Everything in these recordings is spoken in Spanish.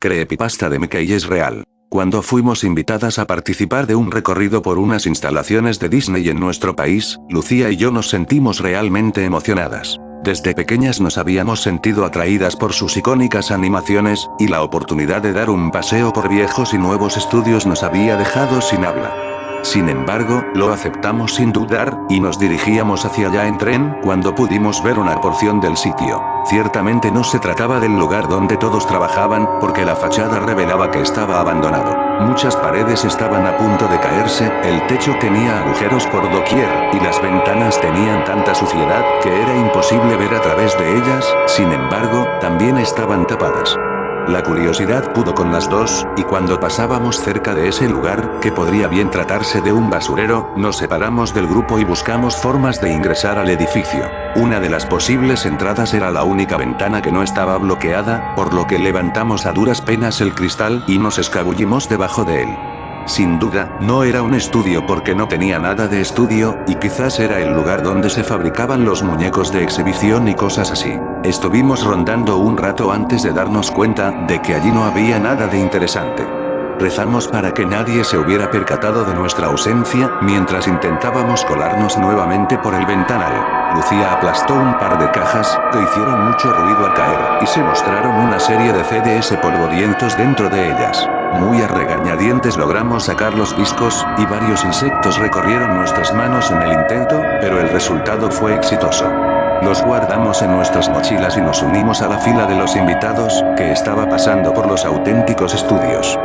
Creepypasta de Mickey es real. Cuando fuimos invitadas a participar de un recorrido por unas instalaciones de Disney en nuestro país, Lucía y yo nos sentimos realmente emocionadas. Desde pequeñas nos habíamos sentido atraídas por sus icónicas animaciones, y la oportunidad de dar un paseo por viejos y nuevos estudios nos había dejado sin habla. Sin embargo, lo aceptamos sin dudar, y nos dirigíamos hacia allá en tren cuando pudimos ver una porción del sitio. Ciertamente no se trataba del lugar donde todos trabajaban, porque la fachada revelaba que estaba abandonado. Muchas paredes estaban a punto de caerse, el techo tenía agujeros por doquier, y las ventanas tenían tanta suciedad que era imposible ver a través de ellas, sin embargo, también estaban tapadas. La curiosidad pudo con las dos, y cuando pasábamos cerca de ese lugar, que podría bien tratarse de un basurero, nos separamos del grupo y buscamos formas de ingresar al edificio. Una de las posibles entradas era la única ventana que no estaba bloqueada, por lo que levantamos a duras penas el cristal y nos escabullimos debajo de él. Sin duda, no era un estudio porque no tenía nada de estudio, y quizás era el lugar donde se fabricaban los muñecos de exhibición y cosas así. Estuvimos rondando un rato antes de darnos cuenta de que allí no había nada de interesante. Rezamos para que nadie se hubiera percatado de nuestra ausencia, mientras intentábamos colarnos nuevamente por el ventanal. Lucía aplastó un par de cajas, que hicieron mucho ruido al caer, y se mostraron una serie de CDs polvorientos dentro de ellas. Muy a regañadientes logramos sacar los discos, y varios insectos recorrieron nuestras manos en el intento, pero el resultado fue exitoso. Los guardamos en nuestras mochilas y nos unimos a la fila de los invitados, que estaba pasando por los auténticos estudios.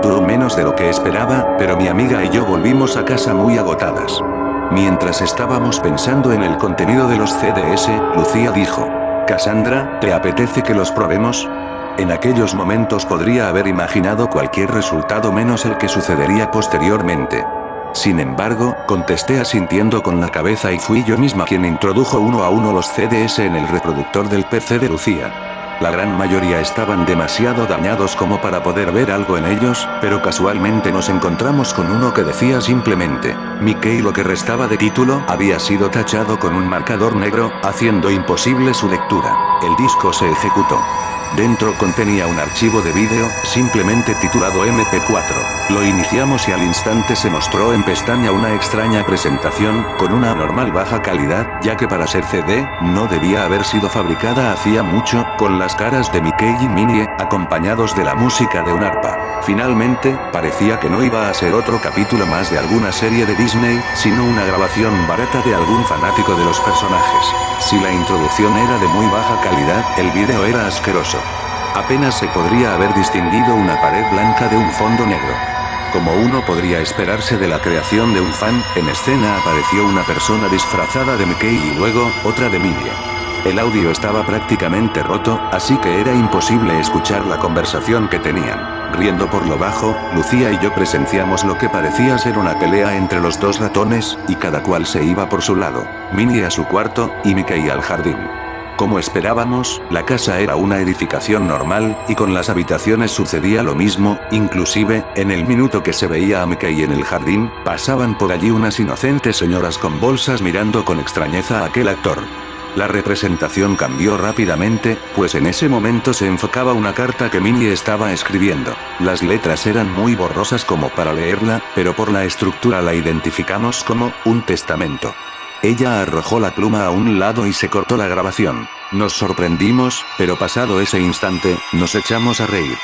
Duró menos de lo que esperaba, pero mi amiga y yo volvimos a casa muy agotadas. Mientras estábamos pensando en el contenido de los CDs, Lucía dijo: «Cassandra, ¿te apetece que los probemos?». En aquellos momentos podría haber imaginado cualquier resultado menos el que sucedería posteriormente. Sin embargo, contesté asintiendo con la cabeza y fui yo misma quien introdujo uno a uno los CDs en el reproductor del PC de Lucía. La gran mayoría estaban demasiado dañados como para poder ver algo en ellos, pero casualmente nos encontramos con uno que decía simplemente Mickey. Lo que restaba de título había sido tachado con un marcador negro, haciendo imposible su lectura. El disco se ejecutó. Dentro contenía un archivo de vídeo, simplemente titulado MP4. Lo iniciamos y al instante se mostró en pestaña una extraña presentación, con una anormal baja calidad, ya que para ser CD, no debía haber sido fabricada hacía mucho, con las caras de Mickey y Minnie, acompañados de la música de un arpa. Finalmente, parecía que no iba a ser otro capítulo más de alguna serie de Disney, sino una grabación barata de algún fanático de los personajes. Si la introducción era de muy baja calidad, el vídeo era asqueroso. Apenas se podría haber distinguido una pared blanca de un fondo negro. Como uno podría esperarse de la creación de un fan, en escena apareció una persona disfrazada de Mickey y luego, otra de Minnie. El audio estaba prácticamente roto, así que era imposible escuchar la conversación que tenían. Riendo por lo bajo, Lucía y yo presenciamos lo que parecía ser una pelea entre los dos ratones, y cada cual se iba por su lado. Minnie a su cuarto, y Mickey al jardín. Como esperábamos, la casa era una edificación normal, y con las habitaciones sucedía lo mismo, inclusive, en el minuto que se veía a Mickey en el jardín, pasaban por allí unas inocentes señoras con bolsas mirando con extrañeza a aquel actor. La representación cambió rápidamente, pues en ese momento se enfocaba una carta que Minnie estaba escribiendo. Las letras eran muy borrosas como para leerla, pero por la estructura la identificamos como un testamento. Ella arrojó la pluma a un lado y se cortó la grabación. Nos sorprendimos, pero pasado ese instante, nos echamos a reír.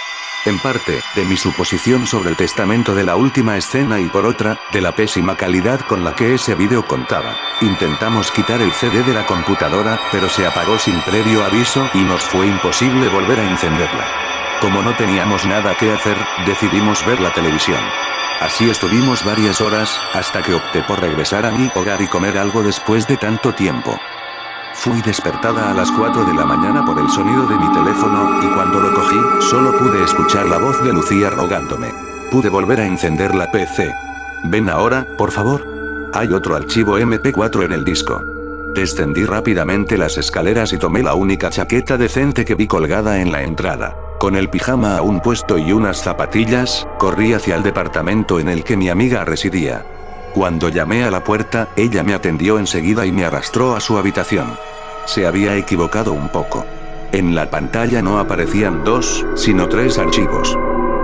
En parte, de mi suposición sobre el testamento de la última escena y por otra, de la pésima calidad con la que ese vídeo contaba. Intentamos quitar el CD de la computadora, pero se apagó sin previo aviso y nos fue imposible volver a encenderla. Como no teníamos nada que hacer, decidimos ver la televisión. Así estuvimos varias horas, hasta que opté por regresar a mi hogar y comer algo después de tanto tiempo. Fui despertada a las 4 de la mañana por el sonido de mi teléfono, y cuando lo cogí, solo pude escuchar la voz de Lucía rogándome. Pude volver a encender la PC. «Ven ahora, por favor». Hay otro archivo MP4 en el disco. Descendí rápidamente las escaleras y tomé la única chaqueta decente que vi colgada en la entrada. Con el pijama aún puesto y unas zapatillas, corrí hacia el departamento en el que mi amiga residía. Cuando llamé a la puerta, ella me atendió enseguida y me arrastró a su habitación. Se había equivocado un poco. En la pantalla no aparecían 2, sino 3 archivos.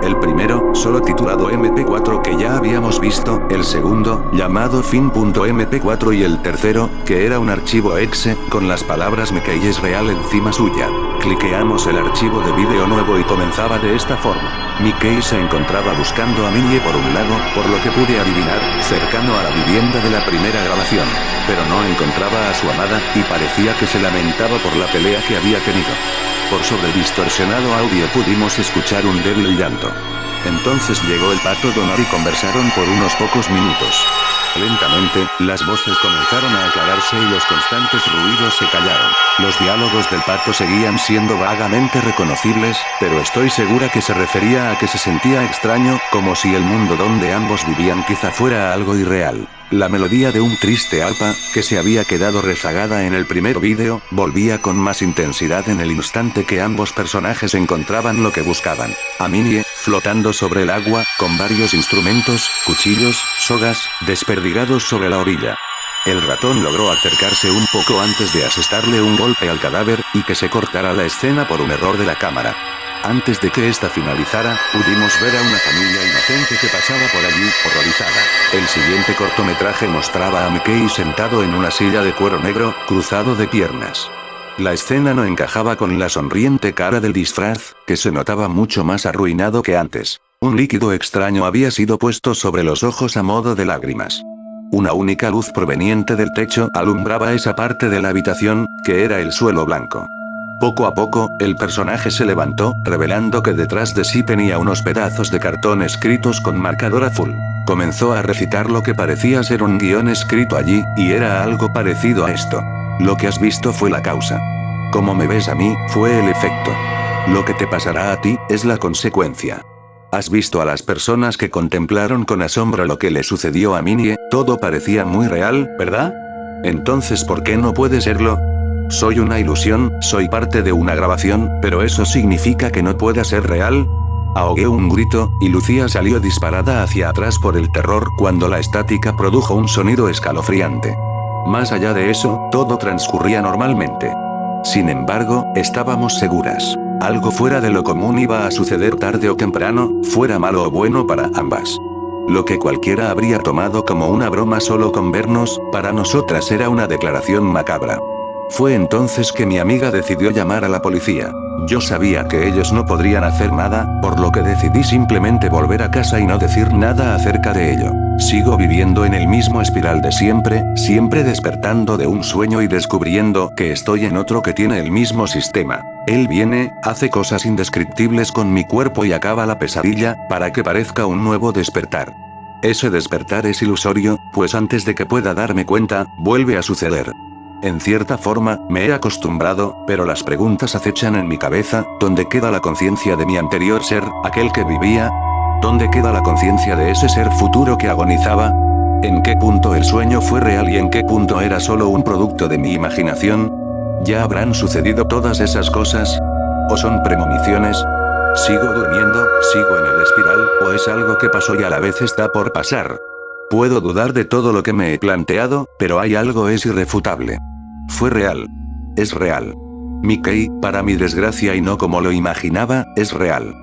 El primero, solo titulado MP4 que ya habíamos visto, el segundo, llamado fin.mp4 y el tercero, que era un archivo exe, con las palabras Mickey es real encima suya. Cliqueamos el archivo de vídeo nuevo y comenzaba de esta forma. Mickey se encontraba buscando a Minnie por un lago, por lo que pude adivinar, cercano a la vivienda de la primera grabación. Pero no encontraba a su amada, y parecía que se lamentaba por la pelea que había tenido. Por sobre el distorsionado audio pudimos escuchar un débil llanto. Entonces llegó el pato Donald y conversaron por unos pocos minutos. Lentamente, las voces comenzaron a aclararse y los constantes ruidos se callaron. Los diálogos del pato seguían siendo vagamente reconocibles, pero estoy segura que se refería a que se sentía extraño, como si el mundo donde ambos vivían quizá fuera algo irreal. La melodía de un triste arpa, que se había quedado rezagada en el primer vídeo, volvía con más intensidad en el instante que ambos personajes encontraban lo que buscaban. A Minnie, flotando sobre el agua, con varios instrumentos, cuchillos, sogas, desperdigados sobre la orilla. El ratón logró acercarse un poco antes de asestarle un golpe al cadáver, y que se cortara la escena por un error de la cámara. Antes de que esta finalizara, pudimos ver a una familia inocente que pasaba por allí, horrorizada. El siguiente cortometraje mostraba a Mickey sentado en una silla de cuero negro, cruzado de piernas. La escena no encajaba con la sonriente cara del disfraz, que se notaba mucho más arruinado que antes. Un líquido extraño había sido puesto sobre los ojos a modo de lágrimas. Una única luz proveniente del techo alumbraba esa parte de la habitación, que era el suelo blanco. Poco a poco, el personaje se levantó, revelando que detrás de sí tenía unos pedazos de cartón escritos con marcador azul. Comenzó a recitar lo que parecía ser un guión escrito allí, y era algo parecido a esto. Lo que has visto fue la causa. Como me ves a mí, fue el efecto. Lo que te pasará a ti, es la consecuencia. Has visto a las personas que contemplaron con asombro lo que le sucedió a Minnie, todo parecía muy real, ¿verdad? Entonces, ¿por qué no puede serlo? Soy una ilusión, soy parte de una grabación, pero ¿eso significa que no pueda ser real? Ahogué un grito, y Lucía salió disparada hacia atrás por el terror cuando la estática produjo un sonido escalofriante. Más allá de eso, todo transcurría normalmente. Sin embargo, estábamos seguras. Algo fuera de lo común iba a suceder tarde o temprano, fuera malo o bueno para ambas. Lo que cualquiera habría tomado como una broma solo con vernos, para nosotras era una declaración macabra. Fue entonces que mi amiga decidió llamar a la policía. Yo sabía que ellos no podrían hacer nada, por lo que decidí simplemente volver a casa y no decir nada acerca de ello. Sigo viviendo en el mismo espiral de siempre, siempre despertando de un sueño y descubriendo que estoy en otro que tiene el mismo sistema. Él viene, hace cosas indescriptibles con mi cuerpo y acaba la pesadilla, para que parezca un nuevo despertar. Ese despertar es ilusorio, pues antes de que pueda darme cuenta, vuelve a suceder. En cierta forma, me he acostumbrado, pero las preguntas acechan en mi cabeza, ¿dónde queda la conciencia de mi anterior ser, aquel que vivía? ¿Dónde queda la conciencia de ese ser futuro que agonizaba? ¿En qué punto el sueño fue real y en qué punto era solo un producto de mi imaginación? ¿Ya habrán sucedido todas esas cosas? ¿O son premoniciones? ¿Sigo durmiendo, sigo en el espiral, o es algo que pasó y a la vez está por pasar? Puedo dudar de todo lo que me he planteado, pero hay algo es irrefutable. Fue real. Es real. Mickey, para mi desgracia y no como lo imaginaba, es real.